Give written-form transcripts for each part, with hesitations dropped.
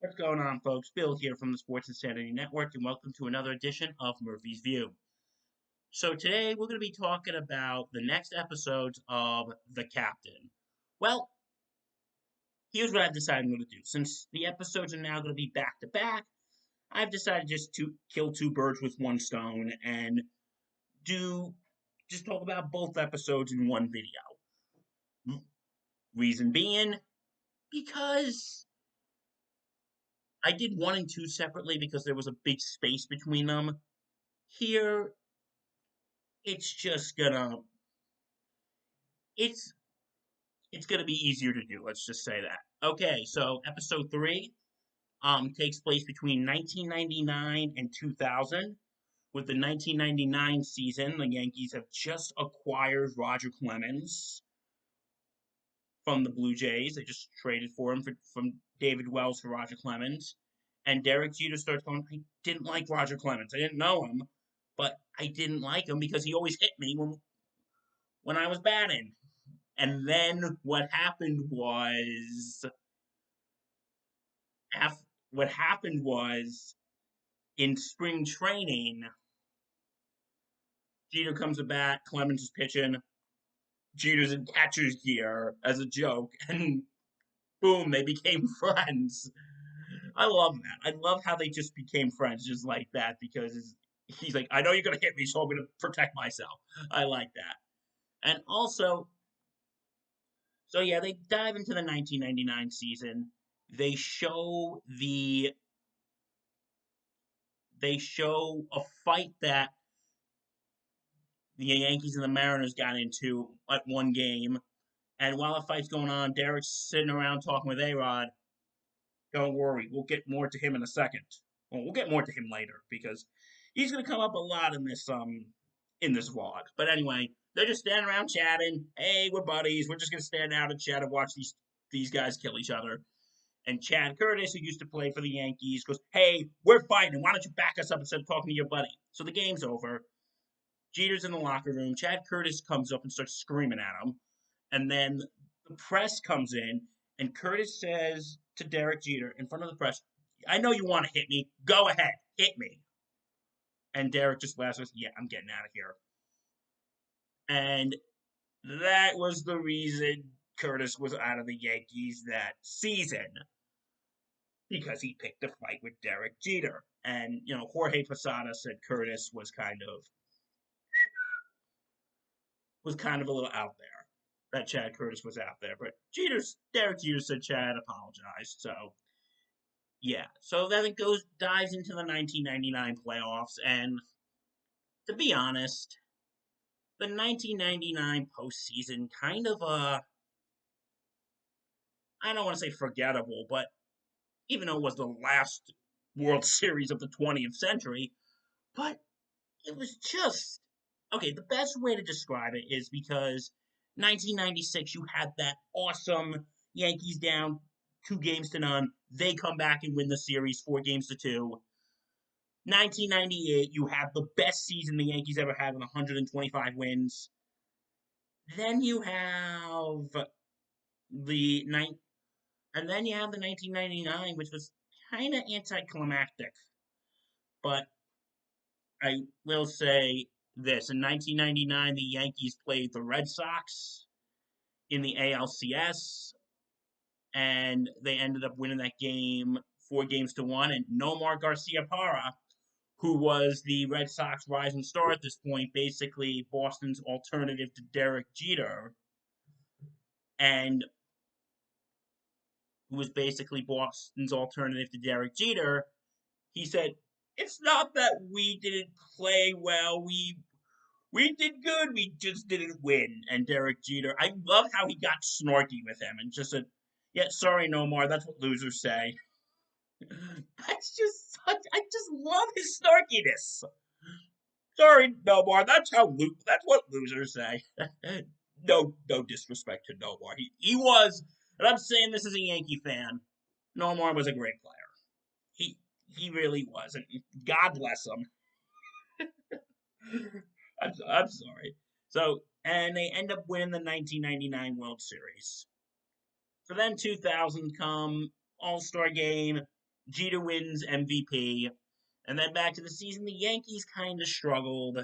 What's going on, folks? Bill here from the Sports Insanity Network, and welcome to another edition of Murphy's View. So, today we're going to be talking about the next episodes of The Captain. Well, here's what I've decided I'm going to do. Since the episodes are now going to be back to back, I've decided just to kill two birds with one stone and do just talk about both episodes in one video. Reason being, because I did one and two separately because there was a big space between them. Here, it's just gonna it's it's gonna be easier to do. Let's just say that. Okay, so episode three takes place between 1999 and 2000. With the 1999 season, the Yankees have just acquired Roger Clemens from the Blue Jays. They just traded for him from David Wells for Roger Clemens. And Derek Jeter starts going, I didn't like Roger Clemens. I didn't know him, but I didn't like him because he always hit me when I was batting. And then what happened was in spring training, Jeter comes to bat, Clemens is pitching, Jeter's in catcher's gear as a joke, and boom, they became friends. I love that. I love how they just became friends just like that because he's like, I know you're gonna hit me, so I'm gonna protect myself. I like that. And also, so yeah, they dive into the 1999 season. They show the they show a fight that the Yankees and the Mariners got into at one game. And while the fight's going on, Derek's sitting around talking with A-Rod. Don't worry, we'll get more to him in a second. Well, we'll get more to him later because he's going to come up a lot in this vlog. But anyway, they're just standing around chatting. Hey, we're buddies. We're just going to stand out and chat and watch these guys kill each other. And Chad Curtis, who used to play for the Yankees, goes, "Hey, we're fighting. Why don't you back us up instead of talking to your buddy?" So the game's over. Jeter's in the locker room. Chad Curtis comes up and starts screaming at him. And then the press comes in, and Curtis says to Derek Jeter in front of the press, I know you want to hit me. Go ahead, hit me. And Derek just laughs and says, yeah, I'm getting out of here. And that was the reason Curtis was out of the Yankees that season because he picked a fight with Derek Jeter. And, Jorge Posada said Curtis was kind of a little out there. That Chad Curtis was out there, but Derek Jeter said Chad apologized. So yeah, so then it dives into the 1999 playoffs, and to be honest, the 1999 postseason kind of I don't want to say forgettable, but even though it was the last World Series of the 20th century, but it was just okay. The best way to describe it is because 1996, you had that awesome Yankees down 2 games to none. They come back and win the series 4 games to 2. 1998, you have the best season the Yankees ever had with 125 wins. Then you have the nine, and then you have the 1999, which was kind of anticlimactic. But I will say this: in 1999, the Yankees played the Red Sox in the ALCS, and they ended up winning that game 4 games to 1. And Nomar Garcia Parra, who was the Red Sox rising star at this point, basically Boston's alternative to Derek Jeter, and who was basically Boston's alternative to Derek Jeter, he said, "It's not that we didn't play well. We did good. We just didn't win." And Derek Jeter, I love how he got snarky with him and just said, "Yeah, sorry, Nomar. That's what losers say." I just love his snarkiness. Sorry, Nomar. That's what losers say. No disrespect to Nomar. He was, and I'm saying this as a Yankee fan. Nomar was a great player. He really was, and God bless him. I'm sorry. So, and they end up winning the 1999 World Series. So then 2000 come All Star game. Jeter wins MVP. And then back to the season, the Yankees kind of struggled.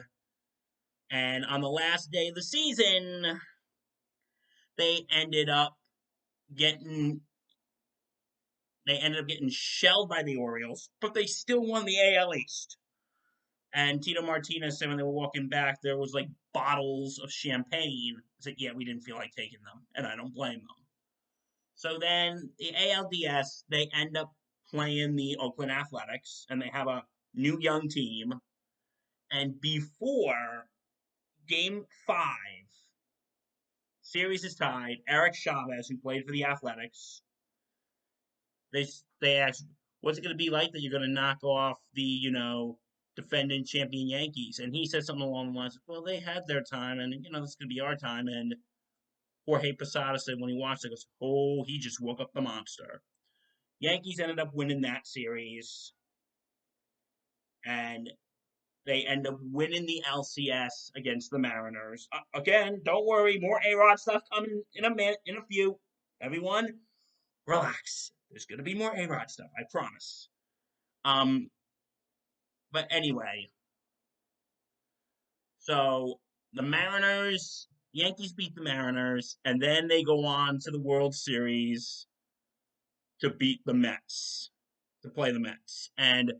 And on the last day of the season, they ended up getting shelled by the Orioles, but they still won the AL East. And Tito Martinez said when they were walking back, there was like bottles of champagne. It's like, yeah, we didn't feel like taking them, and I don't blame them. So then the ALDS, they end up playing the Oakland Athletics, and they have a new young team. And before Game 5, series is tied. Eric Chavez, who played for the Athletics, they asked, "What's it going to be like that you're going to knock off the defending champion Yankees?" And he said something along the lines, "Well, they had their time, and this is going to be our time." And Jorge Posada said when he watched it, goes, "Oh, he just woke up the monster." Yankees ended up winning that series, and they end up winning the LCS against the Mariners. Again, don't worry, more A-Rod stuff coming in a minute, in a few. Everyone, relax. There's gonna be more A-Rod stuff, I promise. Um, but anyway, so the Mariners, Yankees beat the Mariners, and then they go on to the World Series to beat the Mets, to play the Mets. And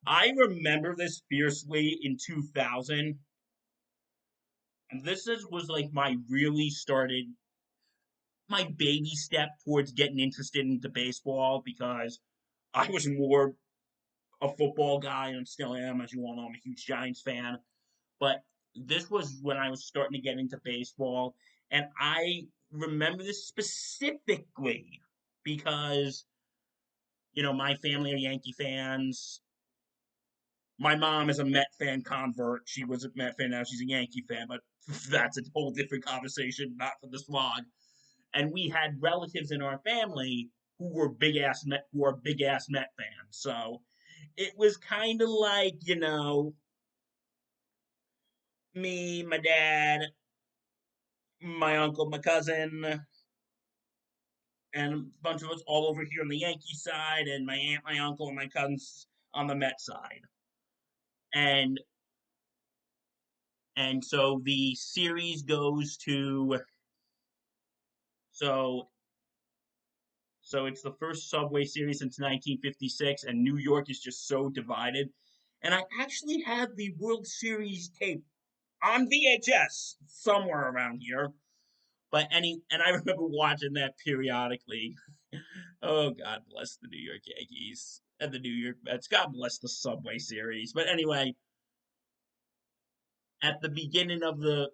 I remember this fiercely in 2000. And was like my baby step towards getting interested into baseball because I was more a football guy and still am, as you all know, I'm a huge Giants fan. But this was when I was starting to get into baseball. And I remember this specifically because, my family are Yankee fans. My mom is a Met fan convert. She was a Met fan, now she's a Yankee fan, but that's a whole different conversation, not for this vlog. And we had relatives in our family who are big ass Met fans. So it was kind of like, me, my dad, my uncle, my cousin, and a bunch of us all over here on the Yankee side, and my aunt, my uncle, and my cousins on the Met side. And so the series goes to so it's the first Subway series since 1956, and New York is just so divided. And I actually have the World Series tape on VHS somewhere around here. And I remember watching that periodically. Oh, God bless the New York Yankees and the New York Mets. God bless the Subway series. But anyway, at the beginning of the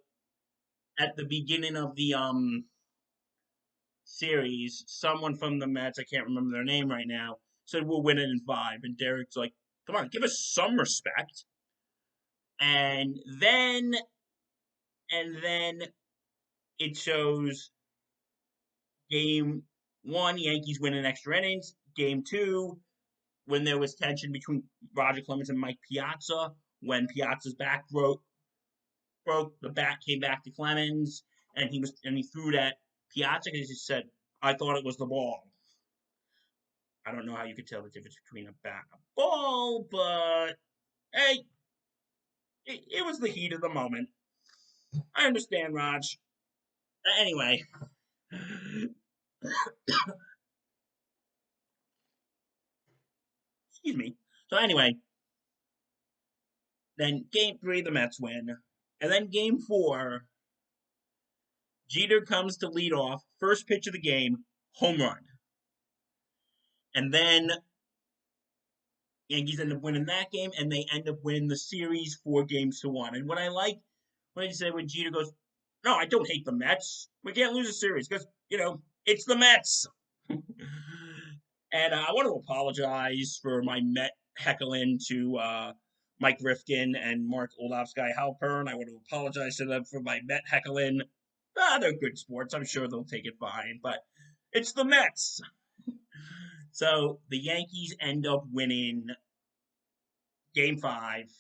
series, someone from the Mets, I can't remember their name right now, said we'll win it in 5. And Derek's like, come on, give us some respect. And then it shows game 1, Yankees win in extra innings. Game 2, when there was tension between Roger Clemens and Mike Piazza, when Piazza's back broke, the bat came back to Clemens, and he threw it at Piazza because he said, "I thought it was the ball." I don't know how you could tell the difference between a bat and a ball, but hey, it was the heat of the moment. I understand, Raj. Anyway, excuse me. So anyway, then Game 3, the Mets win, and then Game 4, Jeter comes to lead off, first pitch of the game, home run, and then Yankees end up winning that game, and they end up winning the series 4 games to 1. And what I like when Jeter goes, "No, I don't hate the Mets. We can't lose a series because it's the Mets." And I want to apologize for my Met heckling to Mike Rifkin and Mark Oldovsky Halpern. I want to apologize to them for my Met heckling. They're good sports. I'm sure they'll take it fine, but it's the Mets. So the Yankees end up winning Game 5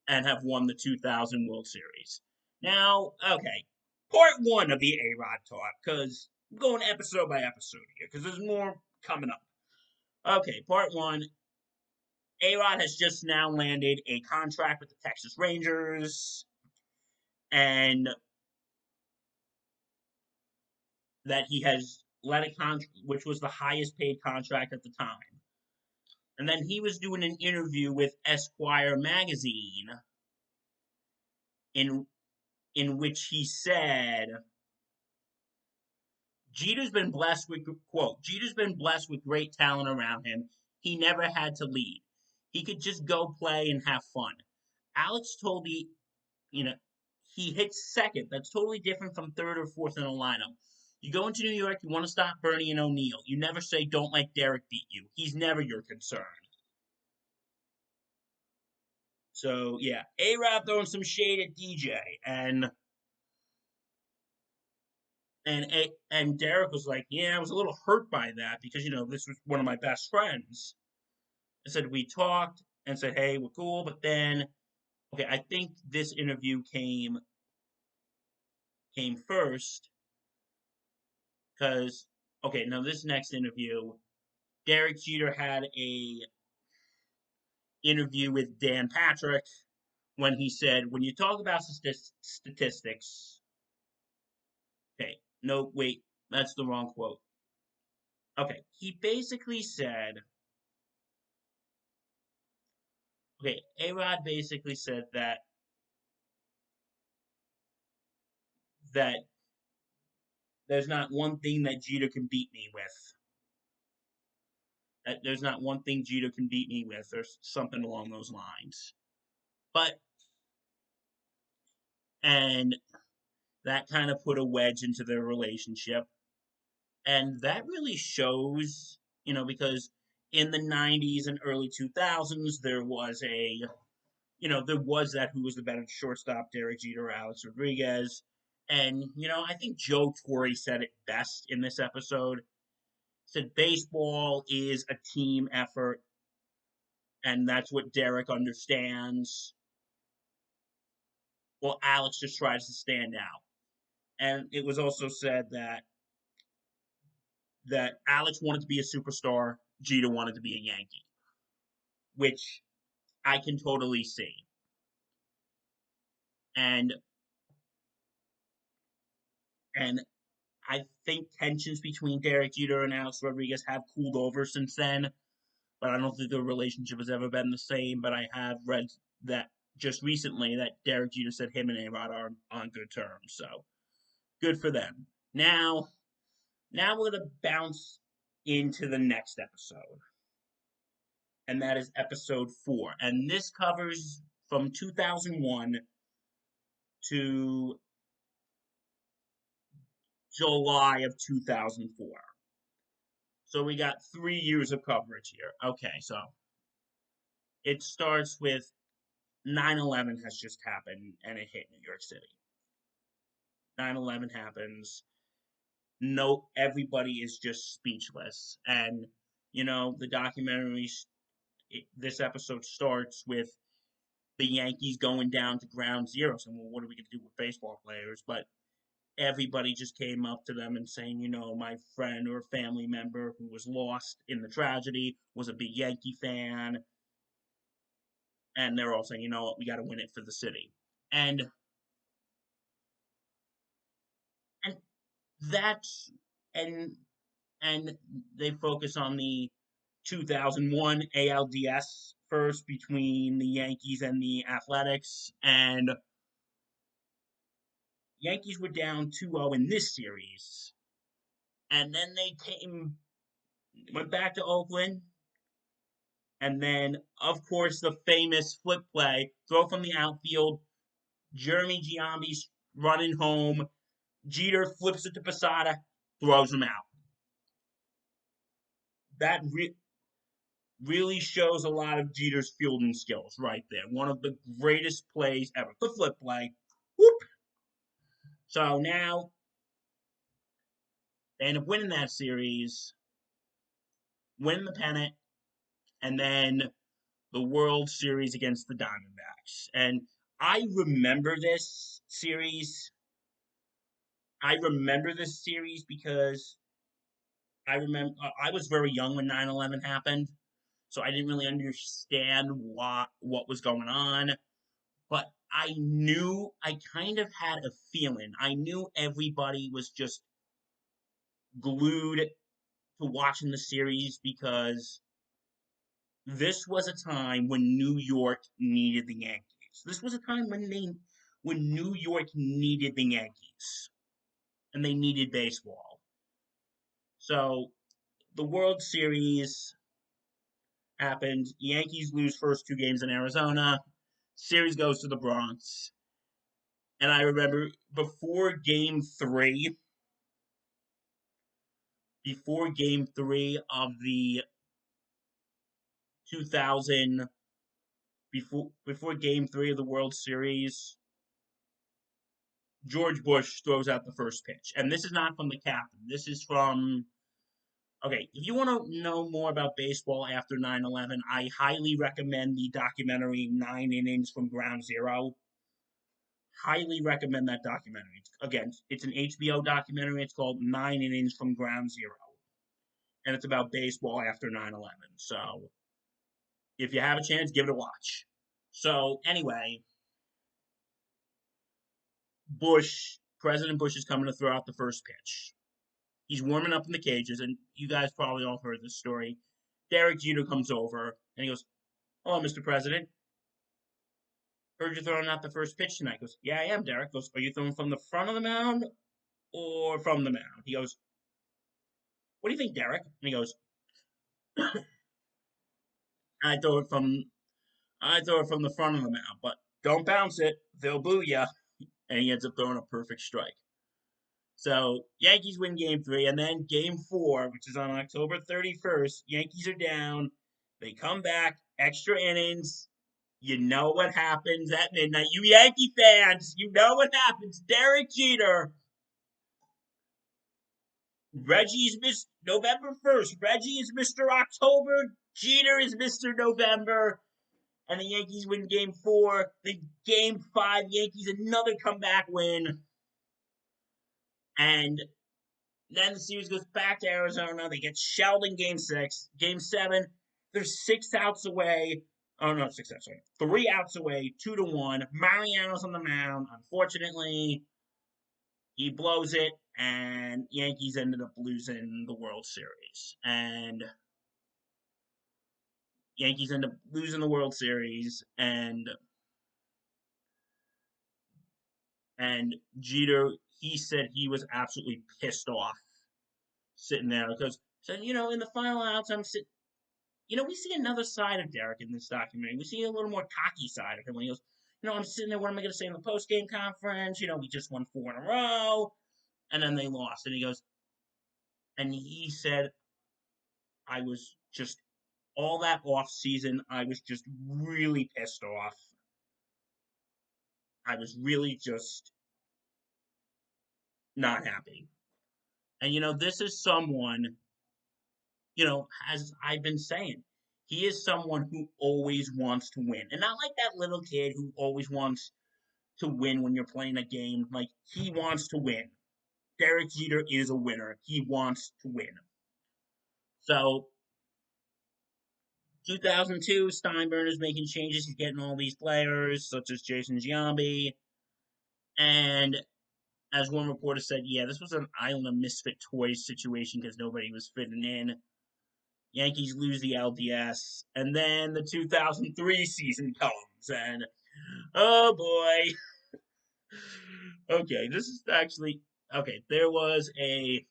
and have won the 2000 World Series. Now, okay, part 1 of the A-Rod talk, because I'm going episode by episode here, because there's more coming up. Okay, part one. A-Rod has just now landed a contract with the Texas Rangers, and that he has led a contract, which was the highest paid contract at the time. And then he was doing an interview with Esquire magazine, in in which he said Jeter's been blessed with quote Jeter's been blessed with great talent around him. He never had to lead. He could just go play and have fun. Alex told you know, he hits second. That's totally different from third or fourth in a lineup. You go into New York, you want to stop Bernie and O'Neill. You never say, don't let Derek beat you. He's never your concern. So, yeah, A-Rod throwing some shade at DJ. And Derek was like, yeah, I was a little hurt by that because, this was one of my best friends. I said, we talked and said, hey, we're cool. But then, okay, I think this interview came first because, okay, now this next interview, Derek Jeter had a interview with Dan Patrick when he said, when you talk about statistics, okay, no, wait, that's the wrong quote. Okay, he basically said, okay, A-Rod basically said that there's not one thing that Jeter can beat me with. That there's not one thing Jeter can beat me with, or something along those lines. But and that kind of put a wedge into their relationship. And that really shows, because in the 90s and early 2000s, there was that who was the better shortstop, Derek Jeter or Alex Rodriguez. And, I think Joe Torre said it best in this episode. He said baseball is a team effort, and that's what Derek understands. Well, Alex just tries to stand out. And it was also said that Alex wanted to be a superstar, Jeter wanted to be a Yankee, which I can totally see. And and I think tensions between Derek Jeter and Alex Rodriguez have cooled over since then, but I don't think the relationship has ever been the same. But I have read that just recently that Derek Jeter said him and A-Rod are on good terms, so good for them. Now we're gonna bounce into the next episode, and that is episode 4, and this covers from 2001 to July of 2004. So we got 3 years of coverage here. Okay, so it starts with 9/11 has just happened and it hit New York City. 9/11 happens. No, everybody is just speechless. And, the documentary, this episode starts with the Yankees going down to ground zero. So, well, what are we going to do with baseball players? But everybody just came up to them and saying, my friend or family member who was lost in the tragedy was a big Yankee fan. And they're all saying, what, we got to win it for the city. And and that's and and they focus on the 2001 ALDS first between the Yankees and the Athletics, and Yankees were down 2-0 in this series, and then they went back to Oakland, and then of course the famous flip play, throw from the outfield, Jeremy Giambi's running home, Jeter flips it to Posada, throws him out. That really shows a lot of Jeter's fielding skills right there. One of the greatest plays ever. The flip play. Whoop. So now they end up winning that series, win the pennant, and then the World Series against the Diamondbacks. And I remember this series. I remember this series because I remember I was very young when 9/11 happened, so I didn't really understand what was going on. But I knew, I kind of had a feeling. I knew everybody was just glued to watching the series because this was a time when New York needed the Yankees. This was a time when New York needed the Yankees and they needed baseball. So the World Series happened. Yankees lose first two games in Arizona. Series goes to the Bronx. And I remember before game three of the 2000, before game three of the World Series, George Bush throws out the first pitch. And this is not from the captain. This is from, okay, if you want to know more about baseball after 9/11, I highly recommend the documentary 9 Innings from Ground Zero. Highly recommend that documentary. Again, it's an HBO documentary. It's called 9 Innings from Ground Zero. And it's about baseball after 9/11. So if you have a chance, give it a watch. So anyway, President Bush is coming to throw out the first pitch. He's warming up in the cages, and you guys probably all heard this story. Derek Jeter comes over, and he goes, "Hello, Mr. President. Heard you throwing out the first pitch tonight." He goes, "Yeah, I am, Derek." He goes, "Are you throwing from the front of the mound or from the mound?" He goes, "What do you think, Derek?" And he goes, "I throw it from I throw it from the front of the mound, but don't bounce it. They'll boo you." And he ends up throwing a perfect strike. So Yankees win game three, and then game four, which is on October 31st, Yankees are down. They come back, extra innings. You know what happens at midnight. You Yankee fans, you know what happens. Derek Jeter, Reggie's Miss November 1st. Reggie is Mr. October. Jeter is Mr. November. And the Yankees win game four. Then game five, Yankees another comeback win. And then the series goes back to Arizona. They get shelled in game six. Game seven, they're 6 outs away. Oh, no, 6 outs away. 3 outs away, 2-1. Mariano's on the mound. Unfortunately, he blows it, and Yankees ended up losing the World Series. And Yankees end up losing the World Series, and Jeter, he said he was absolutely pissed off sitting there because said, in the final outs, I'm sitting. We see another side of Derek in this documentary. We see a little more cocky side of him when he goes, I'm sitting there. What am I going to say in the post game conference? We just won 4 in a row, and then they lost. And he goes, and he said, I was just all that off season. I was just really pissed off. I was really just not happy. And this is someone, as I've been saying, he is someone who always wants to win. And not like that little kid who always wants to win when you're playing a game. Like, he wants to win. Derek Jeter is a winner. He wants to win. So, 2002, Steinbrenner's making changes. He's getting all these players, such as Jason Giambi. And as one reporter said, yeah, this was an Island of Misfit Toys situation because nobody was fitting in. Yankees lose the LDS. And then the 2003 season comes. And, oh boy. Okay, this is actually. Okay, there was a.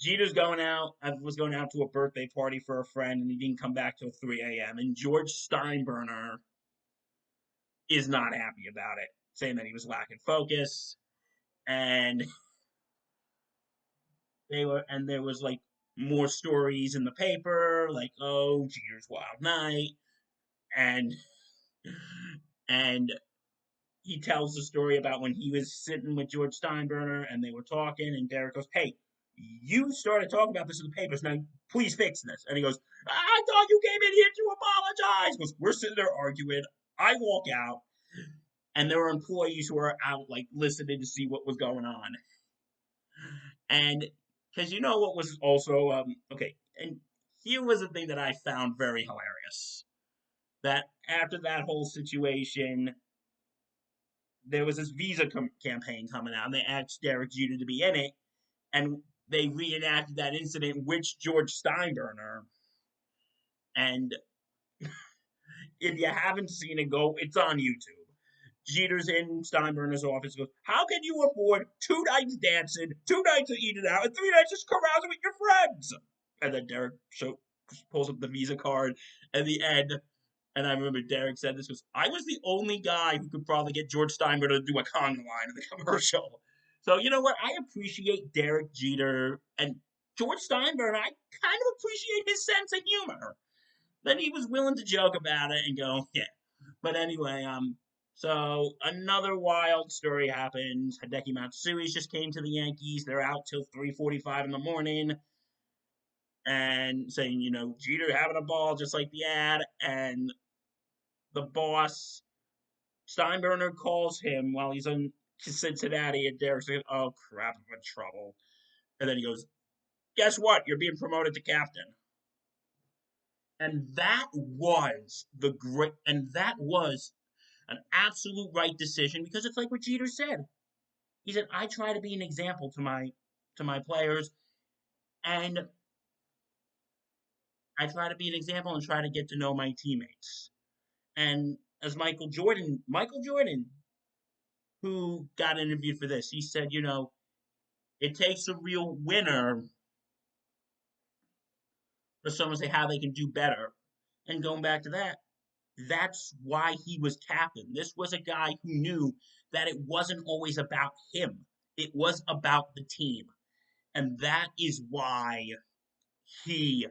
Jeter's was going out to a birthday party for a friend, and he didn't come back till 3 a.m. And George Steinbrenner is not happy about it, saying that he was lacking focus. And there was like more stories in the paper, like, oh, Jeter's wild night. And and he tells the story about when he was sitting with George Steinbrenner and they were talking, and Derek goes, "Hey, you started talking about this in the papers. Now, please fix this." And he goes, "I thought you came in here to apologize." He goes, "We're sitting there arguing. I walk out, and there were employees who are out, like, listening to see what was going on. And because you know what was also okay, and here was the thing that I found very hilarious. That after that whole situation, there was this campaign coming out, and they asked Derek Jeter to be in it, and they reenacted that incident with George Steinbrenner. And if you haven't seen it, go. It's on YouTube. Jeter's in Steinbrenner's office. Goes, how can you afford 2 nights dancing, 2 nights of eating out, and 3 nights just carousing with your friends? And then Derek pulls up the Visa card at the end. And I remember Derek said this was, I was the only guy who could probably get George Steinbrenner to do a conga line in the commercial. So you know what? I appreciate Derek Jeter and George Steinbrenner. I kind of appreciate his sense of humor. Then he was willing to joke about it and go, yeah. But anyway, so another wild story happened. Hideki Matsui's just came to the Yankees. They're out till 3:45 in the morning, and saying, Jeter having a ball just like the ad, and the boss Steinbrenner calls him while he's in Cincinnati, and Derek's like, "Oh crap, I'm in trouble." And then he goes, "Guess what? You're being promoted to captain." And that was an absolute right decision because it's like what Jeter said. He said, "I try to be an example to my players, and I try to be an example and try to get to know my teammates." And as Michael Jordan, who got interviewed for this, he said, it takes a real winner for someone to say how they can do better. And going back to that, that's why he was captain. This was a guy who knew that it wasn't always about him, it was about the team. And that is why he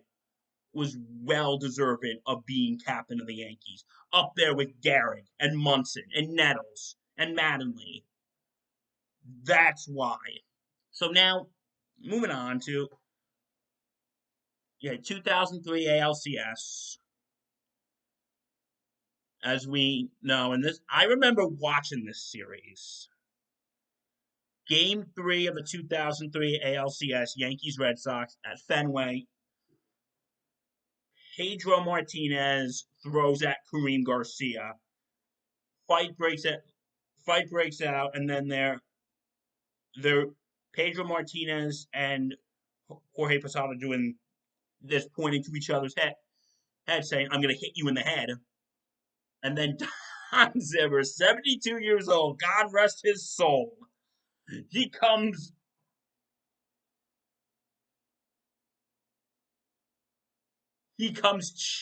was well deserving of being captain of the Yankees, up there with Gehrig and Munson and Nettles and Mattingly. That's why. So now, moving on to 2003 ALCS. As we know, and this I remember watching this series. Game 3 of the 2003 ALCS, Yankees Red Sox at Fenway. Pedro Martinez throws at Kareem Garcia. Fight breaks out. Fight breaks out, and then they're Pedro Martinez and Jorge Posada doing this, pointing to each other's head, saying, "I'm going to hit you in the head." And then Don Zimmer, 72 years old, God rest his soul, he comes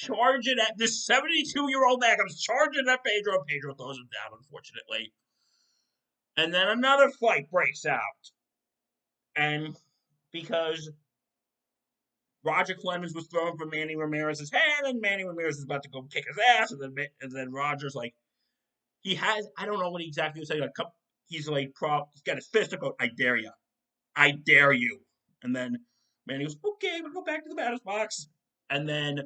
charging at this 72-year-old man comes charging at Pedro. Pedro throws him down, unfortunately. And then another fight breaks out. And because Roger Clemens was throwing for Manny Ramirez's head, and Manny Ramirez is about to go kick his ass, and then Roger's like, I don't know what he exactly was saying. He's like, he's got his fist up, I dare you. I dare you. And then Manny goes, okay, we'll go back to the batter's box. And then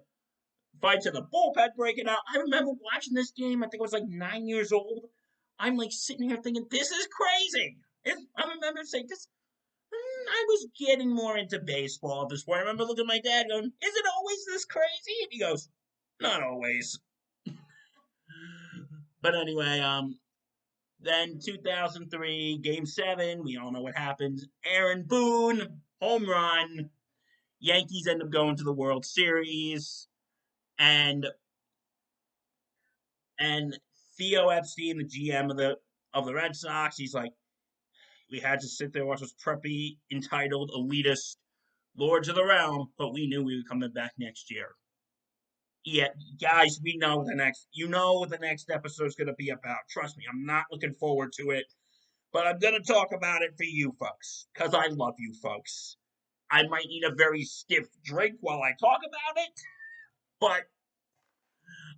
fights in the bullpen breaking out. I remember watching this game. I think I was like 9 years old. I'm like sitting here thinking, this is crazy. I remember saying, this. I was getting more into baseball at this point. I remember looking at my dad going, is it always this crazy? And he goes, not always. But anyway, then 2003, Game 7, we all know what happens. Aaron Boone, home run. Yankees end up going to the World Series. And Theo Epstein, the GM of the Red Sox, he's like, we had to sit there and watch this preppy, entitled, elitist Lords of the Realm, but we knew we were coming back next year. Yeah, guys, we know what the next episode is going to be about. Trust me, I'm not looking forward to it, but I'm going to talk about it for you folks, because I love you folks. I might need a very stiff drink while I talk about it, but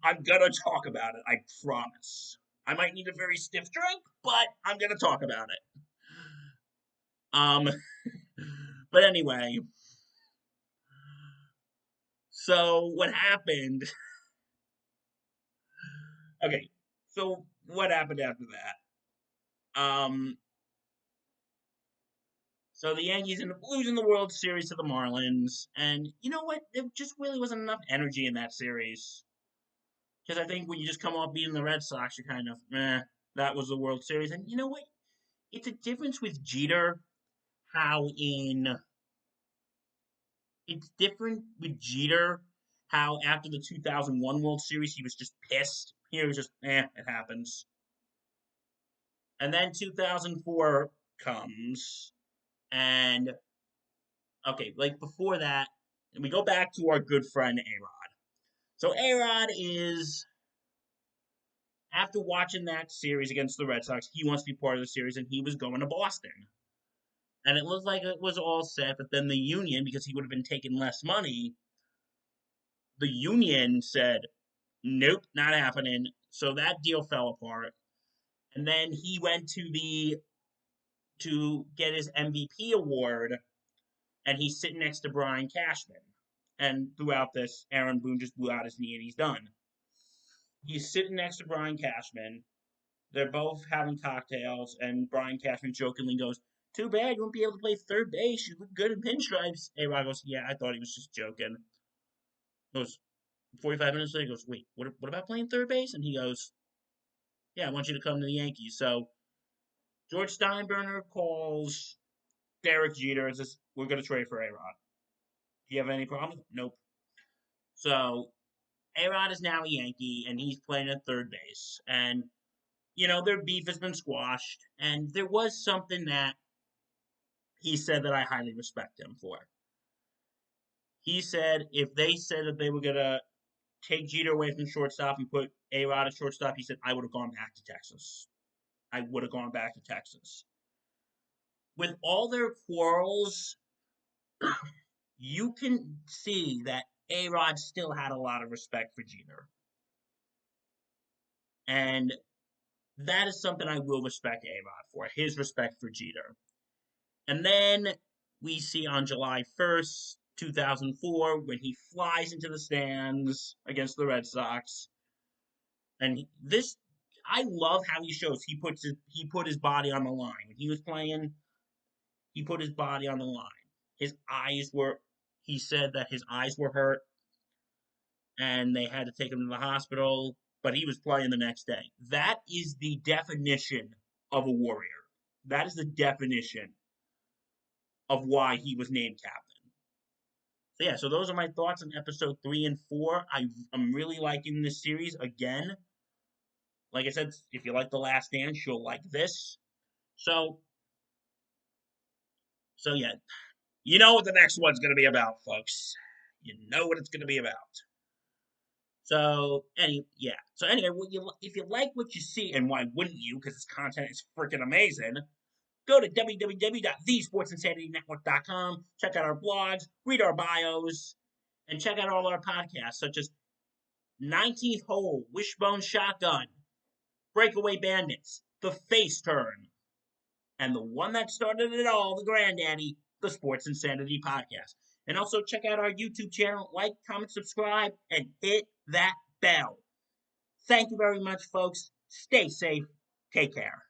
I'm gonna talk about it. I promise. I might need a very stiff drink, but I'm gonna talk about it. Um, but anyway, so what happened? Okay, so what happened after that? Um, So the Yankees end up losing the World Series to the Marlins, and you know what? There just really wasn't enough energy in that series. Because I think when you just come off beating the Red Sox, you're kind of, that was the World Series. And you know what? It's a difference with Jeter, how in it's different with Jeter, how after the 2001 World Series, he was just pissed. He was just, it happens. And then 2004 comes, and okay, like before that, we go back to our good friend A-Rod. So A-Rod is, after watching that series against the Red Sox, he wants to be part of the series, and he was going to Boston. And it looked like it was all set, but then the union, because he would have been taking less money, the union said, nope, not happening. So that deal fell apart. And then he went to get his MVP award, and he's sitting next to Brian Cashman. And throughout this, Aaron Boone just blew out his knee and he's done. He's sitting next to Brian Cashman. They're both having cocktails, and Brian Cashman jokingly goes, "Too bad you won't be able to play third base. You look good in pinstripes." A-Rod goes, "Yeah, I thought he was just joking." He goes, 45 minutes later, he goes, "Wait, what about playing third base?" And he goes, "Yeah, I want you to come to the Yankees." So George Steinbrenner calls Derek Jeter and says, "We're going to trade for A-Rod. Do you have any problems?" Nope. So A-Rod is now a Yankee, and he's playing at third base. And, their beef has been squashed. And there was something that he said that I highly respect him for. He said if they said that they were going to take Jeter away from shortstop and put A-Rod at shortstop, he said, I would have gone back to Texas. I would have gone back to Texas. With all their quarrels, you can see that A-Rod still had a lot of respect for Jeter. And that is something I will respect A-Rod for, his respect for Jeter. And then we see on July 1st, 2004, when he flies into the stands against the Red Sox. And I love how he shows he put his body on the line. When he was playing, he put his body on the line. He said that his eyes were hurt and they had to take him to the hospital, but he was playing the next day. That is the definition of a warrior. That is the definition of why he was named captain. So yeah, so those are my thoughts on episode 3 and 4. I'm really liking this series again. Like I said, if you like The Last Dance, you'll like this. So yeah, you know what the next one's going to be about, folks. You know what it's going to be about. So anyway, if you like what you see, and why wouldn't you? Because this content is freaking amazing. Go to www.thesportsinsanitynetwork.com. Check out our blogs, read our bios, and check out all our podcasts, such as 19th Hole, Wishbone Shotgun, Breakaway Bandits, The Face Turn, and the one that started it all, the granddaddy, the Sports Insanity Podcast. And also check out our YouTube channel, like, comment, subscribe, and hit that bell. Thank you very much, folks. Stay safe. Take care.